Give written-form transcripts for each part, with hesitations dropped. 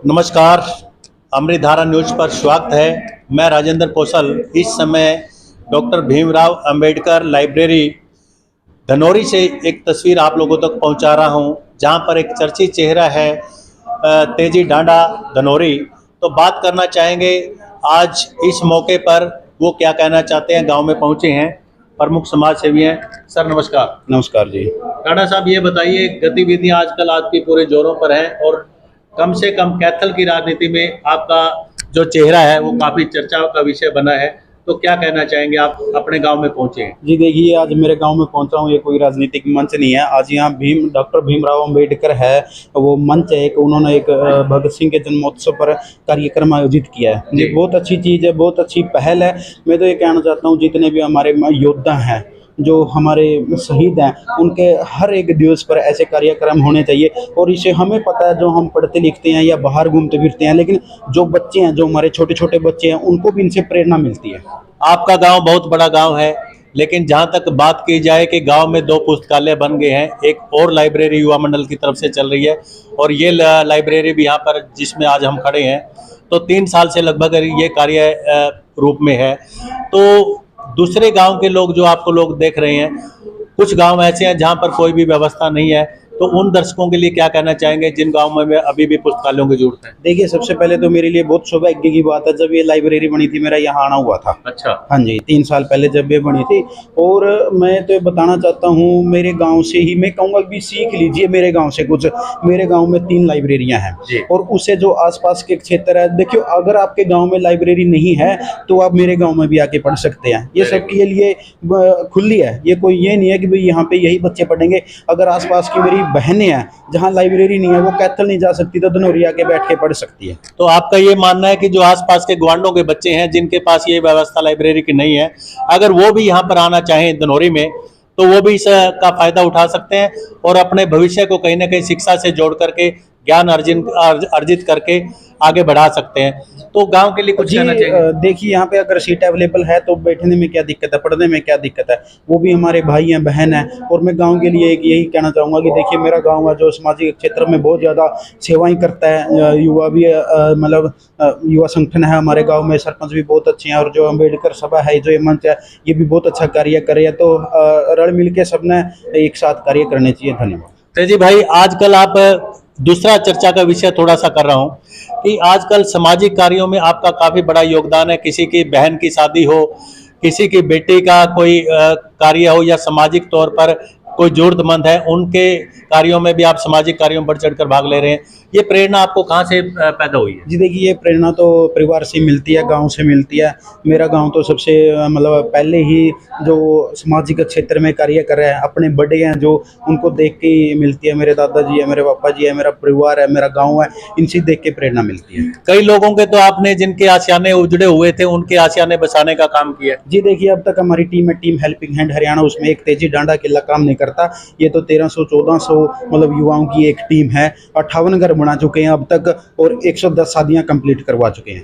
नमस्कार, अमृतधारा न्यूज पर स्वागत है। मैं राजेंद्र कौशल इस समय डॉक्टर भीमराव अंबेडकर लाइब्रेरी धनौरी से एक तस्वीर आप लोगों तक पहुंचा रहा हूं, जहां पर एक चर्चित चेहरा है तेजी डांडा धनौरी। तो बात करना चाहेंगे आज इस मौके पर वो क्या कहना चाहते हैं। गांव में पहुंचे हैं, प्रमुख समाज सेवी हैं। सर नमस्कार। नमस्कार जी। डांडा साहब, ये बताइए, गतिविधियां आजकल आपकी पूरे जोरों पर हैं और कम से कम कैथल की राजनीति में आपका जो चेहरा है वो काफी चर्चाओं का विषय बना है। तो क्या कहना चाहेंगे, आप अपने गांव में पहुंचे हैं? जी देखिए, आज मेरे गांव में पहुंचा हूं, ये कोई राजनीतिक मंच नहीं है। आज यहाँ डॉक्टर भीमराव अंबेडकर है, वो मंच है एक, उन्होंने एक भगत सिंह के जन्मोत्सव पर कार्यक्रम आयोजित किया है। ये बहुत अच्छी चीज़ है, बहुत अच्छी पहल है। मैं तो ये कहना चाहता हूँ, जितने भी हमारे योद्धा हैं, जो हमारे शहीद हैं, उनके हर एक दिवस पर ऐसे कार्यक्रम होने चाहिए। और इसे हमें पता है, जो हम पढ़ते लिखते हैं या बाहर घूमते फिरते हैं, लेकिन जो बच्चे हैं, जो हमारे छोटे छोटे बच्चे हैं, उनको भी इनसे प्रेरणा मिलती है। आपका गांव बहुत बड़ा गांव है, लेकिन जहां तक बात की जाए कि गांव में 2 पुस्तकालय बन गए हैं, एक और लाइब्रेरी युवा मंडल की तरफ से चल रही है और ये लाइब्रेरी भी यहाँ पर जिसमें आज हम खड़े हैं, तो 3 साल से लगभग ये कार्य रूप में है। तो दूसरे गांव के लोग, जो आपको लोग देख रहे हैं, कुछ गांव ऐसे हैं जहां पर कोई भी व्यवस्था नहीं है, तो उन दर्शकों के लिए क्या कहना चाहेंगे जिन गांव में अभी भी पुस्तकालयों की जरूरत है? देखिए, सबसे पहले तो मेरे लिए बहुत सौभाग्य की बात है, जब ये लाइब्रेरी बनी थी मेरा यहाँ आना हुआ था। अच्छा। हाँ जी, 3 साल पहले जब ये बनी थी। और मैं तो बताना चाहता हूँ, मेरे गांव से ही मैं कहूँगा कि सीख लीजिए मेरे गांव से कुछ। मेरे गांव में 3 लाइब्रेरियाँ हैं और उससे जो आसपास के क्षेत्र है, देखियो, अगर आपके गाँव में लाइब्रेरी नहीं है तो आप मेरे गाँव में भी आके पढ़ सकते हैं। ये सबके लिए खुली है, ये कोई ये नहीं है कि भाई यहाँ पे यही बच्चे पढ़ेंगे। अगर आसपास की मेरी बहनें हैं जहाँ लाइब्रेरी नहीं है, वो कैथल नहीं जा सकती, तो धनौरी आके बैठ के पढ़ सकती है। तो आपका ये मानना है कि जो आसपास के ग्वांडों के बच्चे हैं, जिनके पास ये व्यवस्था लाइब्रेरी की नहीं है, अगर वो भी यहाँ पर आना चाहें धनौरी में, तो वो भी इसका फायदा उठा सकते हैं और अपने भविष्य को कहीं ना कहीं शिक्षा से जोड़ करके, ज्ञान अर्जित करके आगे बढ़ा सकते हैं। तो गांव के लिए कुछ कहना चाहिए? देखिए, यहाँ पे अगर सीट अवेलेबल है तो बैठने में क्या दिक्कत है, पढ़ने में क्या दिक्कत है? वो भी हमारे भाई हैं, बहन हैं। और मैं गांव के लिए यही कहना चाहूँगा कि देखिए, मेरा गांव है जो सामाजिक क्षेत्र में बहुत ज़्यादा सेवाएं करता है। युवा भी मतलब युवा संगठन है हमारे गाँव में, सरपंच भी बहुत अच्छे हैं, और जो अम्बेडकर सभा है, जो ये मंच है, ये भी बहुत अच्छा कार्य कर रही है। तो रल मिल के सबने एक साथ कार्य करने चाहिए। धन्यवाद। तेजी भाई, आजकल आप, दूसरा चर्चा का विषय थोड़ा सा कर रहा हूं कि आजकल सामाजिक कार्यों में आपका काफी बड़ा योगदान है। किसी की बहन की शादी हो, किसी की बेटी का कोई कार्य हो, या सामाजिक तौर पर कोई जरूरतमंद है, उनके कार्यों में भी आप सामाजिक कार्यों में बढ़ चढ़कर भाग ले रहे हैं। ये प्रेरणा आपको कहाँ से पैदा हुई है? जी देखिए, ये प्रेरणा तो परिवार से मिलती है, गांव से मिलती है। मेरा गांव तो सबसे मतलब पहले ही जो सामाजिक क्षेत्र में कार्य कर रहे हैं, अपने बड़े हैं जो, उनको देख के मिलती है। मेरे दादाजी है, मेरे पापा जी है, मेरा परिवार है, मेरा गाँव है, इनसे देख के प्रेरणा मिलती है। कई लोगों के तो आपने, जिनके आशियाने उजड़े हुए थे, उनके आशियाने बसाने का काम किया। जी देखिए, अब तक हमारी टीम है, टीम हेल्पिंग हैंड हरियाणा, उसमें एक तेजी डांडा अकेला काम नहीं करता। ये तो 1300-1400 मतलब युवाओं की एक टीम है। 58 घर बना चुके हैं अब तक, और 110 शादियां कंप्लीट करवा चुके हैं।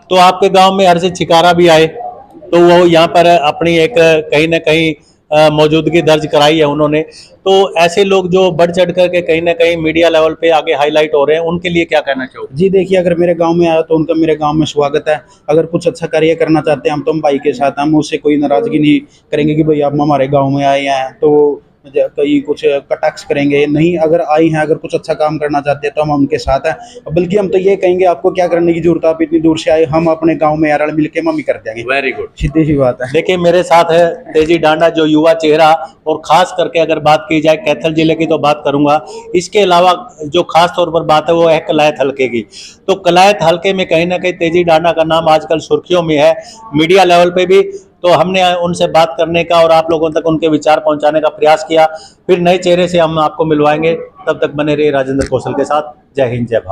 तो आपके गांव में हर्षित छिकारा भी आए, तो वो यहाँ पर अपनी एक कहीं ना कहीं मौजूदगी दर्ज कराई है उन्होंने। तो ऐसे लोग जो बढ़ चढ़ करके कहीं ना कहीं मीडिया लेवल पे आगे हाईलाइट हो रहे हैं, उनके लिए क्या कहना चाहोगे? जी देखिए, अगर मेरे गांव में आया तो उनका मेरे गांव में स्वागत है। अगर कुछ अच्छा कार्य करना चाहते हैं हम भाई के साथ, हम उससे कोई नाराजगी नहीं करेंगे कि भाई आप हमारे गाँव में आए हैं तो कहीं कुछ कटाक्ष करेंगे नहीं। अगर आई हैं, अगर कुछ अच्छा काम करना चाहते हैं तो हम उनके साथ हैं। बल्कि हम तो ये कहेंगे, आपको क्या करने की जरूरत है, आप इतनी दूर से आए, हम अपने गांव में यार मिल के हम ही कर देंगे। वेरी गुड, सीधी सी बात है। देखिए, मेरे साथ है तेजी डांडा, जो युवा चेहरा, और खास करके अगर बात की जाए कैथल जिले की तो बात करूंगा। इसके अलावा जो खास तौर पर बात है वो है कलायत हल्के की। तो कलायत हल्के में कहीं ना कहीं तेजी डांडा का नाम आजकल सुर्खियों में है, मीडिया लेवल पे भी। तो हमने उनसे बात करने का और आप लोगों तक उनके विचार पहुंचाने का प्रयास किया। फिर नए चेहरे से हम आपको मिलवाएंगे। तब तक बने रहिए राजेंद्र कौशल के साथ। जय हिंद, जय भारत।